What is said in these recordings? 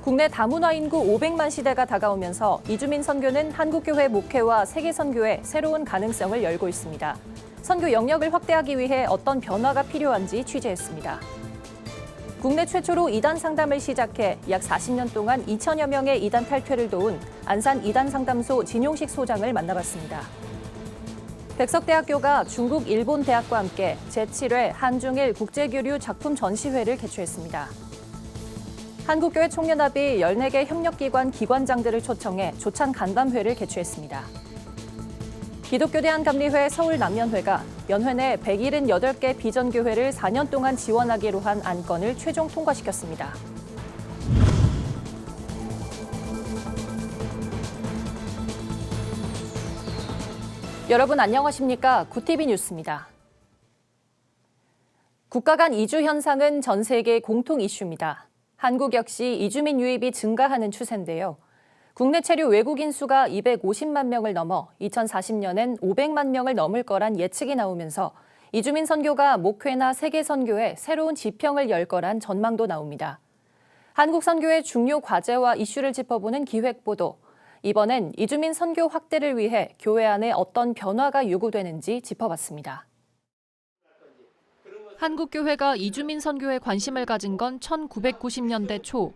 국내 다문화 인구 500만 시대가 다가오면서 이주민 선교는 한국교회 목회와 세계 선교에 새로운 가능성을 열고 있습니다. 선교 영역을 확대하기 위해 어떤 변화가 필요한지 취재했습니다. 국내 최초로 이단 상담을 시작해 약 40년 동안 2천여 명의 이단 탈퇴를 도운 안산 이단 상담소 진용식 소장을 만나봤습니다. 백석대학교가 중국, 일본 대학과 함께 제7회 한중일 국제교류 작품 전시회를 개최했습니다. 한국교회 총연합이 14개 협력기관 기관장들을 초청해 조찬 간담회를 개최했습니다. 기독교대한감리회 서울남연회가 연회 내 178개 비전교회를 4년 동안 지원하기로 한 안건을 최종 통과시켰습니다. 여러분 안녕하십니까? 구티비 뉴스입니다. 국가 간 이주 현상은 전 세계 공통 이슈입니다. 한국 역시 이주민 유입이 증가하는 추세인데요. 국내 체류 외국인 수가 250만 명을 넘어 2040년엔 500만 명을 넘을 거란 예측이 나오면서 이주민 선교가 목회나 세계 선교에 새로운 지평을 열 거란 전망도 나옵니다. 한국 선교의 중요 과제와 이슈를 짚어보는 기획보도. 이번엔 이주민 선교 확대를 위해 교회 안에 어떤 변화가 요구되는지 짚어봤습니다. 한국교회가 이주민 선교에 관심을 가진 건 1990년대 초.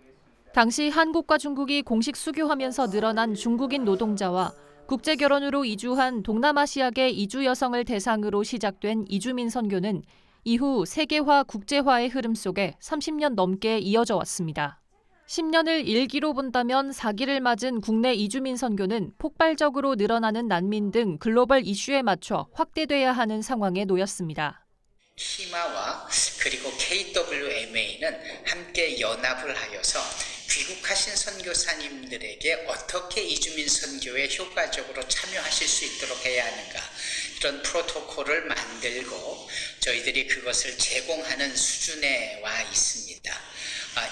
당시 한국과 중국이 공식 수교하면서 늘어난 중국인 노동자와 국제결혼으로 이주한 동남아시아계 이주 여성을 대상으로 시작된 이주민 선교는 이후 세계화, 국제화의 흐름 속에 30년 넘게 이어져 왔습니다. 10년을 1기로 본다면 4기를 맞은 국내 이주민 선교는 폭발적으로 늘어나는 난민 등 글로벌 이슈에 맞춰 확대돼야 하는 상황에 놓였습니다. 히마와 그리고 KWMA는 함께 연합을 하여서 귀국하신 선교사님들에게 어떻게 이주민 선교에 효과적으로 참여하실 수 있도록 해야 하는가, 이런 프로토콜을 만들고 저희들이 그것을 제공하는 수준에 와 있습니다.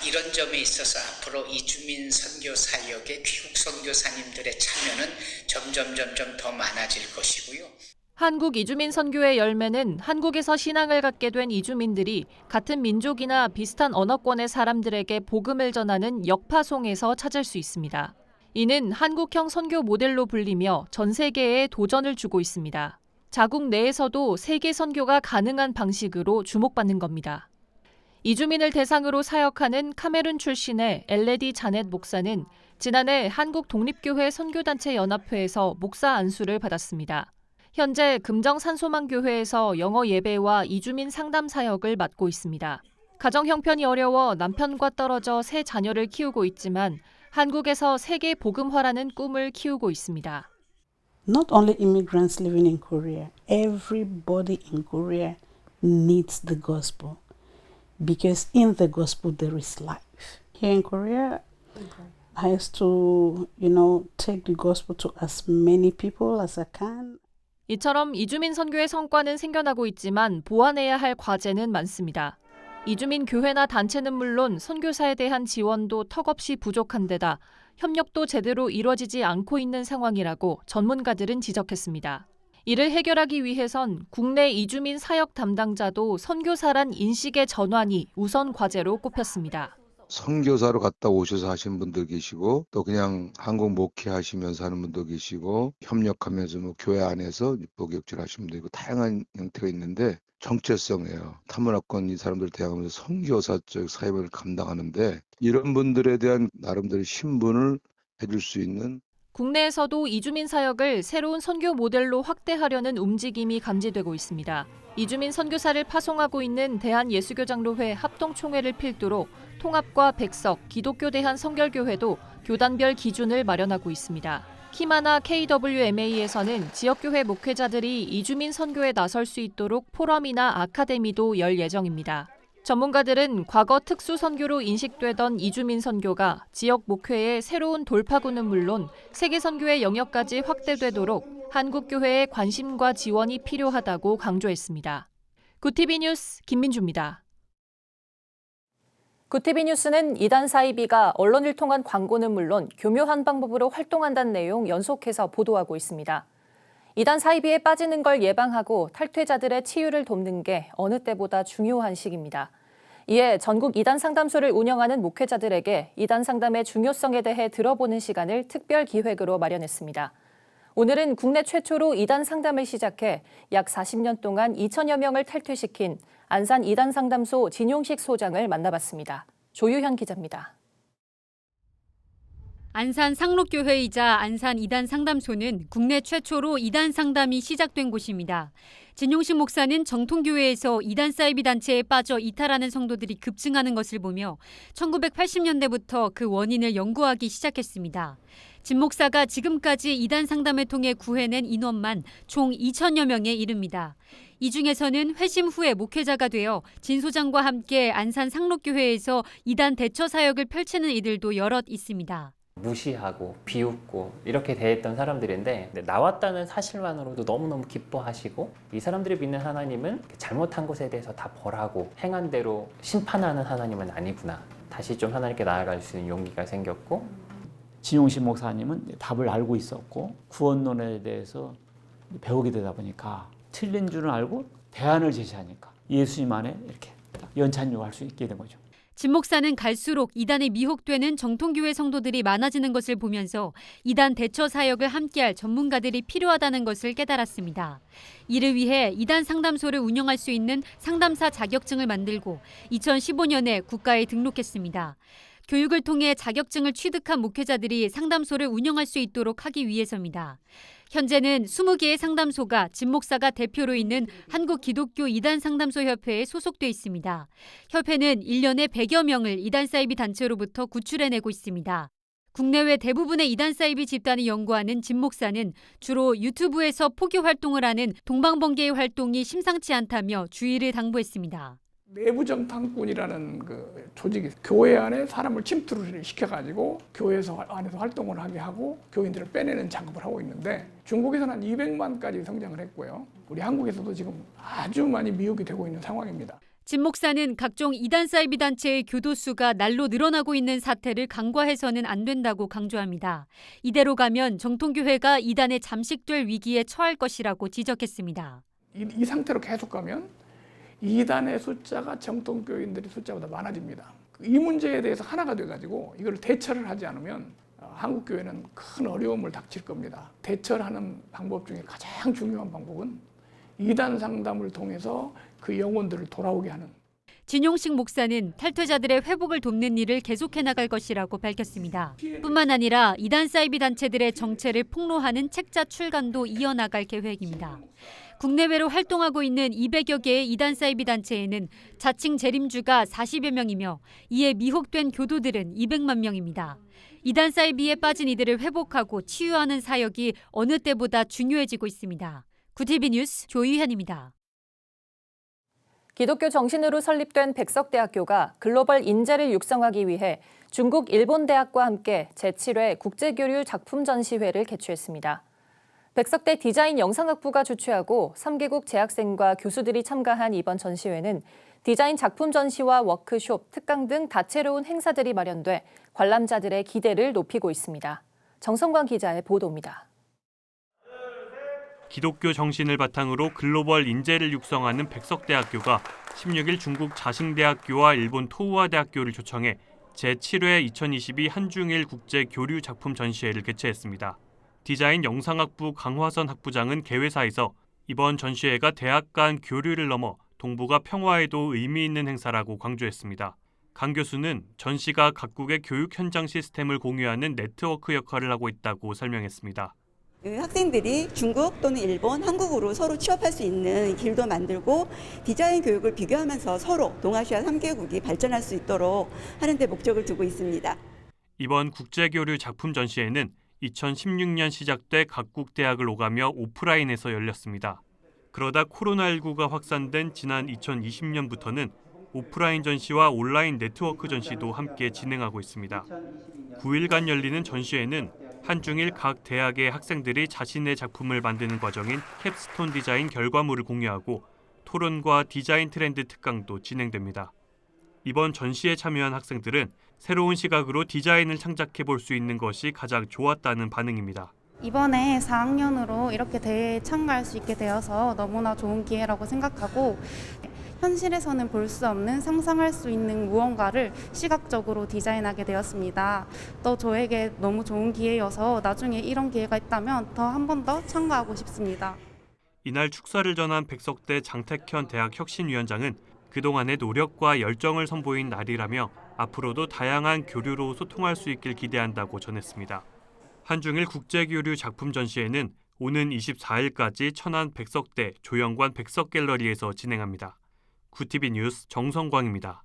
이런 점에 있어서 앞으로 이주민 선교 사역의 귀국 선교사님들의 참여는 점점 더 많아질 것이고요. 한국 이주민 선교의 열매는 한국에서 신앙을 갖게 된 이주민들이 같은 민족이나 비슷한 언어권의 사람들에게 복음을 전하는 역파송에서 찾을 수 있습니다. 이는 한국형 선교 모델로 불리며 전 세계에 도전을 주고 있습니다. 자국 내에서도 세계 선교가 가능한 방식으로 주목받는 겁니다. 이주민을 대상으로 사역하는 카메룬 출신의 엘레디 자넷 목사는 지난해 한국 독립교회 선교단체 연합회에서 목사 안수를 받았습니다. 현재 금정 산소망교회에서 영어 예배와 이주민 상담 사역을 맡고 있습니다. 가정 형편이 어려워 남편과 떨어져 세 자녀를 키우고 있지만 한국에서 세계 복음화라는 꿈을 키우고 있습니다. Not only immigrants living in Korea, everybody in Korea needs the gospel because in the gospel there is life. Here in Korea, I have to, take the gospel to as many people as I can. 이처럼 이주민 선교의 성과는 생겨나고 있지만 보완해야 할 과제는 많습니다. 이주민 교회나 단체는 물론 선교사에 대한 지원도 턱없이 부족한 데다 협력도 제대로 이루어지지 않고 있는 상황이라고 전문가들은 지적했습니다. 이를 해결하기 위해선 국내 이주민 사역 담당자도 선교사란 인식의 전환이 우선 과제로 꼽혔습니다. 선교사로 갔다 오셔서 하시는 분들 계시고 또 그냥 한국 목회하시면서 하는 분도 계시고 협력하면서 교회 안에서 목욕질 하시는 분도 있고 다양한 형태가 있는데 정체성이에요. 타문화권 이 사람들 대항하면서 선교사적 사역을 감당하는데 이런 분들에 대한 나름대로 신분을 해줄 수 있는 국내에서도 이주민 사역을 새로운 선교 모델로 확대하려는 움직임이 감지되고 있습니다. 이주민 선교사를 파송하고 있는 대한예수교장로회 합동총회를 필두로 통합과 백석, 기독교 대한성결교회도 교단별 기준을 마련하고 있습니다. 키마나 KWMA에서는 지역교회 목회자들이 이주민 선교에 나설 수 있도록 포럼이나 아카데미도 열 예정입니다. 전문가들은 과거 특수 선교로 인식되던 이주민 선교가 지역 목회의 새로운 돌파구는 물론 세계 선교의 영역까지 확대되도록 한국 교회의 관심과 지원이 필요하다고 강조했습니다. 구티비 뉴스 김민주입니다. 구티비 뉴스는 이단 사이비가 언론을 통한 광고는 물론 교묘한 방법으로 활동한다는 내용 연속해서 보도하고 있습니다. 이단 사이비에 빠지는 걸 예방하고 탈퇴자들의 치유를 돕는 게 어느 때보다 중요한 시기입니다. 이에 전국 이단 상담소를 운영하는 목회자들에게 이단 상담의 중요성에 대해 들어보는 시간을 특별 기획으로 마련했습니다. 오늘은 국내 최초로 이단 상담을 시작해 약 40년 동안 2천여 명을 탈퇴시킨 안산 이단 상담소 진용식 소장을 만나봤습니다. 조유현 기자입니다. 안산 상록교회이자 안산 이단 상담소는 국내 최초로 이단 상담이 시작된 곳입니다. 진용식 목사는 정통교회에서 이단 사이비 단체에 빠져 이탈하는 성도들이 급증하는 것을 보며 1980년대부터 그 원인을 연구하기 시작했습니다. 진 목사가 지금까지 이단 상담을 통해 구해낸 인원만 총 2천여 명에 이릅니다. 이 중에서는 회심 후에 목회자가 되어 진 소장과 함께 안산 상록교회에서 이단 대처 사역을 펼치는 이들도 여럿 있습니다. 무시하고 비웃고 이렇게 대했던 사람들인데 나왔다는 사실만으로도 너무너무 기뻐하시고 이 사람들이 믿는 하나님은 잘못한 것에 대해서 다 벌하고 행한 대로 심판하는 하나님은 아니구나. 다시 좀 하나님께 나아갈 수 있는 용기가 생겼고 진용식 목사님은 답을 알고 있었고 구원론에 대해서 배우게 되다 보니까 틀린 줄은 알고 대안을 제시하니까 예수님 안에 이렇게 연찬용할 수 있게 된 거죠. 진 목사는 갈수록 이단에 미혹되는 정통교회 성도들이 많아지는 것을 보면서 이단 대처 사역을 함께할 전문가들이 필요하다는 것을 깨달았습니다. 이를 위해 이단 상담소를 운영할 수 있는 상담사 자격증을 만들고 2015년에 국가에 등록했습니다. 교육을 통해 자격증을 취득한 목회자들이 상담소를 운영할 수 있도록 하기 위해서입니다. 현재는 20개의 상담소가 진 목사가 대표로 있는 한국기독교 이단상담소협회에 소속돼 있습니다. 협회는 1년에 100여 명을 이단 사이비 단체로부터 구출해내고 있습니다. 국내외 대부분의 이단 사이비 집단을 연구하는 진 목사는 주로 유튜브에서 포교 활동을 하는 동방번개의 활동이 심상치 않다며 주의를 당부했습니다. 내부 정탐꾼이라는 그 조직이 교회 안에 사람을 침투를 시켜가지고 교회에서 안에서 활동을 하게 하고 교인들을 빼내는 작업을 하고 있는데 중국에서는 한 200만까지 성장을 했고요. 우리 한국에서도 지금 아주 많이 미혹이 되고 있는 상황입니다. 진 목사는 각종 이단 사이비 단체의 교도수가 날로 늘어나고 있는 사태를 간과해서는 안 된다고 강조합니다. 이대로 가면 정통교회가 이단에 잠식될 위기에 처할 것이라고 지적했습니다. 이 상태로 계속 가면 이단의 숫자가 정통교인들의 숫자보다 많아집니다. 이 문제에 대해서 하나가 돼가지고 이걸 대처를 하지 않으면 한국교회는 큰 어려움을 닥칠 겁니다. 대처를 하는 방법 중에 가장 중요한 방법은 이단 상담을 통해서 그 영혼들을 돌아오게 하는. 진용식 목사는 탈퇴자들의 회복을 돕는 일을 계속해 나갈 것이라고 밝혔습니다. 뿐만 아니라 이단 사이비 단체들의 정체를 폭로하는 책자 출간도 이어나갈 계획입니다. 국내외로 활동하고 있는 200여 개의 이단 사이비 단체에는 자칭 재림주가 40여 명이며 이에 미혹된 교도들은 200만 명입니다. 이단 사이비에 빠진 이들을 회복하고 치유하는 사역이 어느 때보다 중요해지고 있습니다. 구티비 뉴스 조유현입니다. 기독교 정신으로 설립된 백석대학교가 글로벌 인재를 육성하기 위해 중국 일본대학과 함께 제7회 국제교류 작품 전시회를 개최했습니다. 백석대 디자인 영상학부가 주최하고 3개국 재학생과 교수들이 참가한 이번 전시회는 디자인 작품 전시와 워크숍, 특강 등 다채로운 행사들이 마련돼 관람자들의 기대를 높이고 있습니다. 정성광 기자의 보도입니다. 기독교 정신을 바탕으로 글로벌 인재를 육성하는 백석대학교가 16일 중국 자싱대학교와 일본 토우아대학교를 초청해 제7회 2022 한중일 국제교류 작품 전시회를 개최했습니다. 디자인 영상학부 강화선 학부장은 개회사에서 이번 전시회가 대학 간 교류를 넘어 동북아 평화에도 의미 있는 행사라고 강조했습니다. 강 교수는 전시가 각국의 교육 현장 시스템을 공유하는 네트워크 역할을 하고 있다고 설명했습니다. 학생들이 중국 또는 일본, 한국으로 서로 취업할 수 있는 길도 만들고 디자인 교육을 비교하면서 서로 동아시아 3개국이 발전할 수 있도록 하는 데 목적을 두고 있습니다. 이번 국제교류 작품 전시회는 2016년 시작돼 각국 대학을 오가며 오프라인에서 열렸습니다. 그러다 코로나19가 확산된 지난 2020년부터는 오프라인 전시와 온라인 네트워크 전시도 함께 진행하고 있습니다. 9일간 열리는 전시회는 한중일 각 대학의 학생들이 자신의 작품을 만드는 과정인 캡스톤 디자인 결과물을 공유하고 토론과 디자인 트렌드 특강도 진행됩니다. 이번 전시에 참여한 학생들은 새로운 시각으로 디자인을 창작해 볼 수 있는 것이 가장 좋았다는 반응입니다. 이번에 4학년으로 이렇게 대회에 참가할 수 있게 되어서 너무나 좋은 기회라고 생각하고 현실에서는 볼 수 없는 상상할 수 있는 무언가를 시각적으로 디자인하게 되었습니다. 또 저에게 너무 좋은 기회여서 나중에 이런 기회가 있다면 더 한 번 더 참가하고 싶습니다. 이날 축사를 전한 백석대 장택현 대학 혁신위원장은 그동안의 노력과 열정을 선보인 날이라며 앞으로도 다양한 교류로 소통할 수 있길 기대한다고 전했습니다. 한중일 국제교류 작품 전시회는 오는 24일까지 천안 백석대 조영관 백석갤러리에서 진행합니다. 구TV 뉴스 정성광입니다.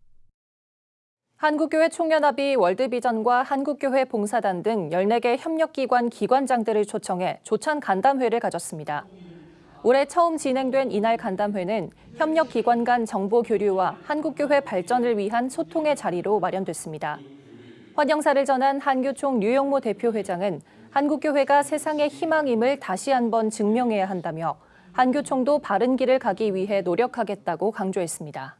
한국교회 총연합이 월드비전과 한국교회 봉사단 등 14개 협력기관 기관장들을 초청해 조찬 간담회를 가졌습니다. 올해 처음 진행된 이날 간담회는 협력기관 간 정보 교류와 한국교회 발전을 위한 소통의 자리로 마련됐습니다. 환영사를 전한 한교총 류용모 대표회장은 한국교회가 세상의 희망임을 다시 한번 증명해야 한다며 한교총도 바른 길을 가기 위해 노력하겠다고 강조했습니다.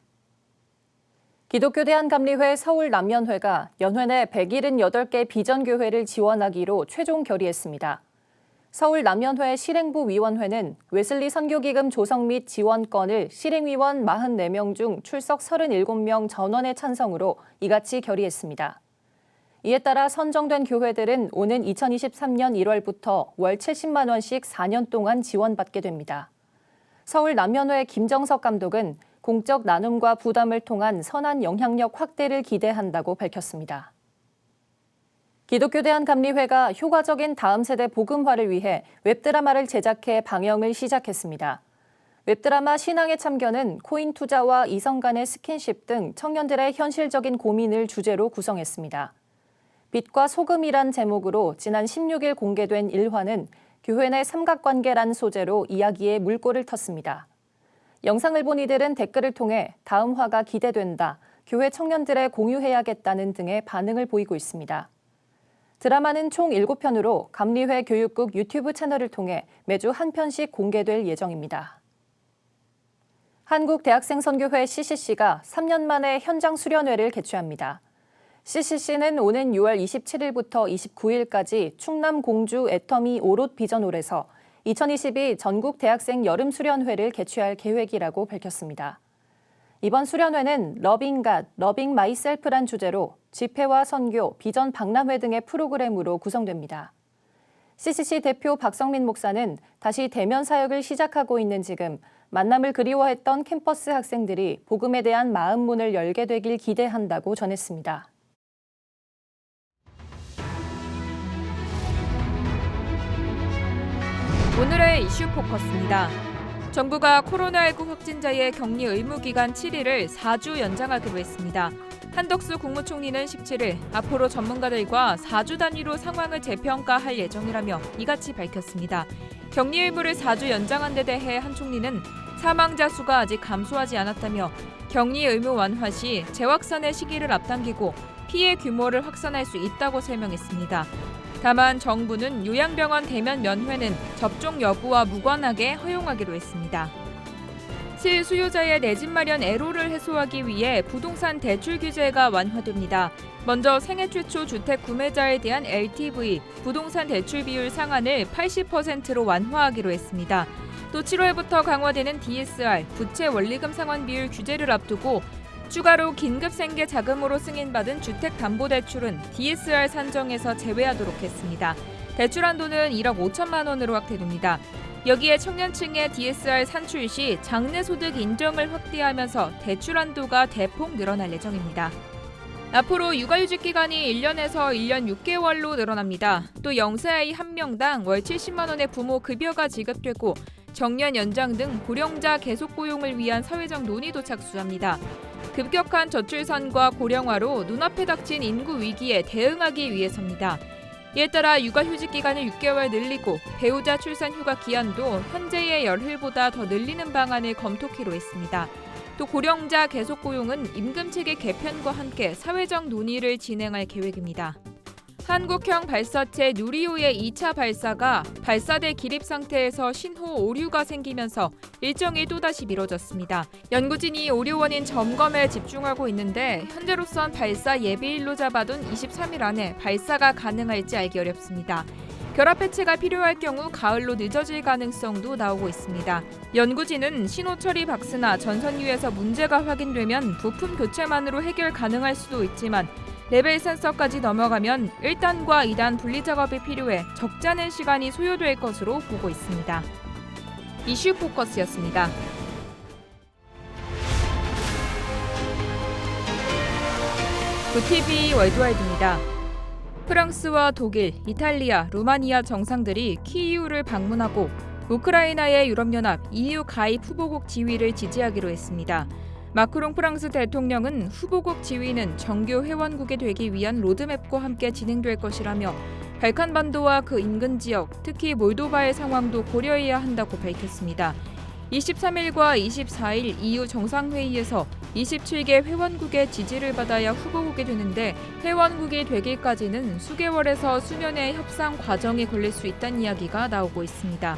기독교 대한감리회 서울남연회가 연회 내 178개 비전교회를 지원하기로 최종 결의했습니다. 서울남연회 실행부위원회는 웨슬리 선교기금 조성 및 지원건을 실행위원 44명 중 출석 37명 전원의 찬성으로 이같이 결의했습니다. 이에 따라 선정된 교회들은 오는 2023년 1월부터 월 70만 원씩 4년 동안 지원받게 됩니다. 서울남연회 김정석 감독은 공적 나눔과 부담을 통한 선한 영향력 확대를 기대한다고 밝혔습니다. 기독교 대한감리회가 효과적인 다음 세대 복음화를 위해 웹드라마를 제작해 방영을 시작했습니다. 웹드라마 신앙의 참견은 코인 투자와 이성 간의 스킨십 등 청년들의 현실적인 고민을 주제로 구성했습니다. 빛과 소금이란 제목으로 지난 16일 공개된 1화는 교회 내 삼각관계란 소재로 이야기에 물꼬를 텄습니다. 영상을 본 이들은 댓글을 통해 다음 화가 기대된다, 교회 청년들에 공유해야겠다는 등의 반응을 보이고 있습니다. 드라마는 총 7편으로 감리회 교육국 유튜브 채널을 통해 매주 한 편씩 공개될 예정입니다. 한국대학생선교회 CCC가 3년 만에 현장 수련회를 개최합니다. CCC는 오는 6월 27일부터 29일까지 충남 공주 애터미 오롯 비전홀에서 2022 전국 대학생 여름 수련회를 개최할 계획이라고 밝혔습니다. 이번 수련회는 러빙 갓, 러빙 마이셀프란 주제로 집회와 선교, 비전 박람회 등의 프로그램으로 구성됩니다. CCC 대표 박성민 목사는 다시 대면 사역을 시작하고 있는 지금 만남을 그리워했던 캠퍼스 학생들이 복음에 대한 마음문을 열게 되길 기대한다고 전했습니다. 오늘의 이슈 포커스입니다. 정부가 코로나19 확진자의 격리 의무 기간 7일을 4주 연장하기로 했습니다. 한덕수 국무총리는 17일 앞으로 전문가들과 4주 단위로 상황을 재평가할 예정이라며 이같이 밝혔습니다. 격리 의무를 4주 연장한 데 대해 한 총리는 사망자 수가 아직 감소하지 않았다며 격리 의무 완화 시 재확산의 시기를 앞당기고 피해 규모를 확산할 수 있다고 설명했습니다. 다만 정부는 요양병원 대면 면회는 접종 여부와 무관하게 허용하기로 했습니다. 실수요자의 내 집 마련 애로를 해소하기 위해 부동산 대출 규제가 완화됩니다. 먼저 생애 최초 주택 구매자에 대한 LTV, 부동산 대출 비율 상한을 80%로 완화하기로 했습니다. 또 7월부터 강화되는 DSR, 부채 원리금 상환 비율 규제를 앞두고 추가로 긴급생계 자금으로 승인받은 주택담보대출은 DSR 산정에서 제외하도록 했습니다. 대출 한도는 1억 5천만 원으로 확대됩니다. 여기에 청년층의 DSR 산출 시 장래소득 인정을 확대하면서 대출 한도가 대폭 늘어날 예정입니다. 앞으로 육아휴직 기간이 1년에서 1년 6개월로 늘어납니다. 또 영세아이 1명당 월 70만 원의 부모 급여가 지급되고 정년 연장 등 고령자 계속 고용을 위한 사회적 논의도 착수합니다. 급격한 저출산과 고령화로 눈앞에 닥친 인구 위기에 대응하기 위해서입니다. 이에 따라 육아휴직 기간을 6개월 늘리고 배우자 출산 휴가 기한도 현재의 열흘보다 더 늘리는 방안을 검토키로 했습니다. 또 고령자 계속 고용은 임금체계 개편과 함께 사회적 논의를 진행할 계획입니다. 한국형 발사체 누리호의 2차 발사가 발사대 기립 상태에서 신호 오류가 생기면서 일정이 또다시 미뤄졌습니다. 연구진이 오류 원인 점검에 집중하고 있는데 현재로선 발사 예비일로 잡아둔 23일 안에 발사가 가능할지 알기 어렵습니다. 결합 해체가 필요할 경우 가을로 늦어질 가능성도 나오고 있습니다. 연구진은 신호 처리 박스나 전선유에서 문제가 확인되면 부품 교체만으로 해결 가능할 수도 있지만 레벨 센서까지 넘어가면 1단과 2단 분리 작업이 필요해 적지 않은 시간이 소요될 것으로 보고 있습니다. 이슈 포커스였습니다. VTV 월드와이드입니다. 프랑스와 독일, 이탈리아, 루마니아 정상들이 키이우를 방문하고 우크라이나의 유럽연합 EU 가입 후보국 지위를 지지하기로 했습니다. 마크롱 프랑스 대통령은 후보국 지위는 정규 회원국이 되기 위한 로드맵과 함께 진행될 것이라며 발칸반도와 그 인근 지역, 특히 몰도바의 상황도 고려해야 한다고 밝혔습니다. 23일과 24일 EU 정상회의에서 27개 회원국의 지지를 받아야 후보국이 되는데 회원국이 되기까지는 수개월에서 수년의 협상 과정이 걸릴 수 있다는 이야기가 나오고 있습니다.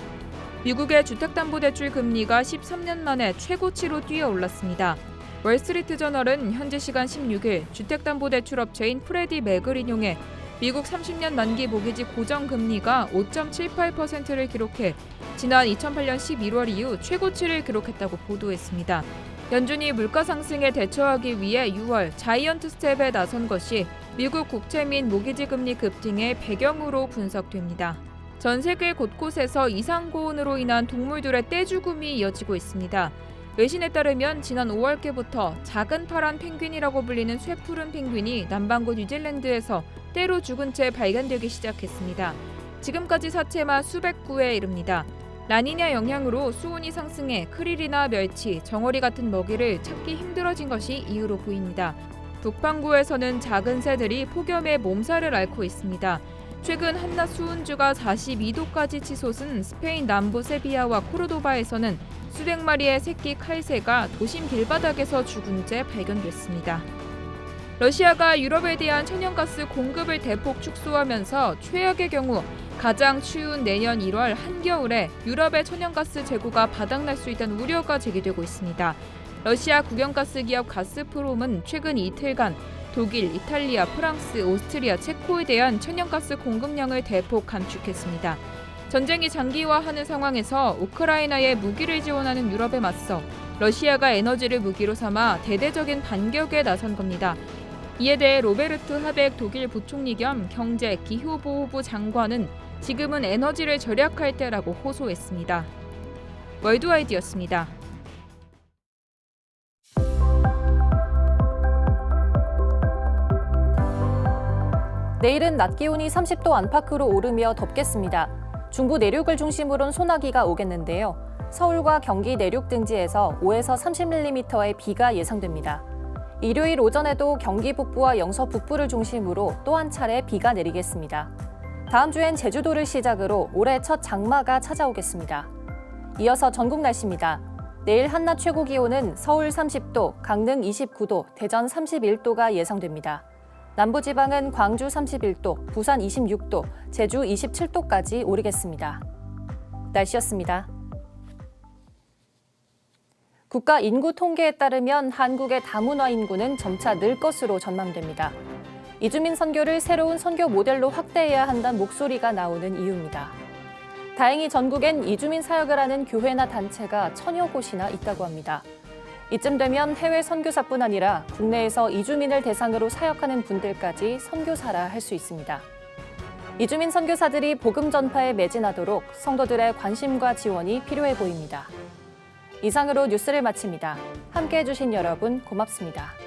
미국의 주택담보대출 금리가 13년 만에 최고치로 뛰어올랐습니다. 월스트리트저널은 현지 시간 16일 주택담보대출 업체인 프레디 맥을 인용해 미국 30년 만기 모기지 고정금리가 5.78%를 기록해 지난 2008년 11월 이후 최고치를 기록했다고 보도했습니다. 연준이 물가 상승에 대처하기 위해 6월 자이언트 스텝에 나선 것이 미국 국채 및 모기지 금리 급등의 배경으로 분석됩니다. 전 세계 곳곳에서 이상고온으로 인한 동물들의 떼죽음이 이어지고 있습니다. 외신에 따르면 지난 5월께부터 작은 파란 펭귄이라고 불리는 쇠푸른 펭귄이 남반구 뉴질랜드에서 떼로 죽은 채 발견되기 시작했습니다. 지금까지 사체만 수백 구에 이릅니다. 라니냐 영향으로 수온이 상승해 크릴이나 멸치, 정어리 같은 먹이를 찾기 힘들어진 것이 이유로 보입니다. 북반구에서는 작은 새들이 폭염에 몸살을 앓고 있습니다. 최근 한낮 수온주가 42도까지 치솟은 스페인 남부 세비야와 코르도바에서는 수백 마리의 새끼 칼새가 도심 길바닥에서 죽은 채 발견됐습니다. 러시아가 유럽에 대한 천연가스 공급을 대폭 축소하면서 최악의 경우 가장 추운 내년 1월 한겨울에 유럽의 천연가스 재고가 바닥날 수 있다는 우려가 제기되고 있습니다. 러시아 국영가스 기업 가스프롬은 최근 이틀간 독일, 이탈리아, 프랑스, 오스트리아, 체코에 대한 천연가스 공급량을 대폭 감축했습니다. 전쟁이 장기화하는 상황에서 우크라이나에 무기를 지원하는 유럽에 맞서 러시아가 에너지를 무기로 삼아 대대적인 반격에 나선 겁니다. 이에 대해 로베르트 하벡 독일 부총리 겸 경제, 기후보호부 장관은 지금은 에너지를 절약할 때라고 호소했습니다. 월드와이드였습니다. 내일은 낮 기온이 30도 안팎으로 오르며 덥겠습니다. 중부 내륙을 중심으로는 소나기가 오겠는데요. 서울과 경기 내륙 등지에서 5에서 30mm의 비가 예상됩니다. 일요일 오전에도 경기 북부와 영서 북부를 중심으로 또 한 차례 비가 내리겠습니다. 다음 주엔 제주도를 시작으로 올해 첫 장마가 찾아오겠습니다. 이어서 전국 날씨입니다. 내일 한낮 최고 기온은 서울 30도, 강릉 29도, 대전 31도가 예상됩니다. 남부지방은 광주 31도, 부산 26도, 제주 27도까지 오르겠습니다. 날씨였습니다. 국가 인구 통계에 따르면 한국의 다문화 인구는 점차 늘 것으로 전망됩니다. 이주민 선교를 새로운 선교 모델로 확대해야 한다는 목소리가 나오는 이유입니다. 다행히 전국엔 이주민 사역을 하는 교회나 단체가 1000여 곳이나 있다고 합니다. 이쯤 되면 해외 선교사뿐 아니라 국내에서 이주민을 대상으로 사역하는 분들까지 선교사라 할 수 있습니다. 이주민 선교사들이 복음 전파에 매진하도록 성도들의 관심과 지원이 필요해 보입니다. 이상으로 뉴스를 마칩니다. 함께해 주신 여러분 고맙습니다.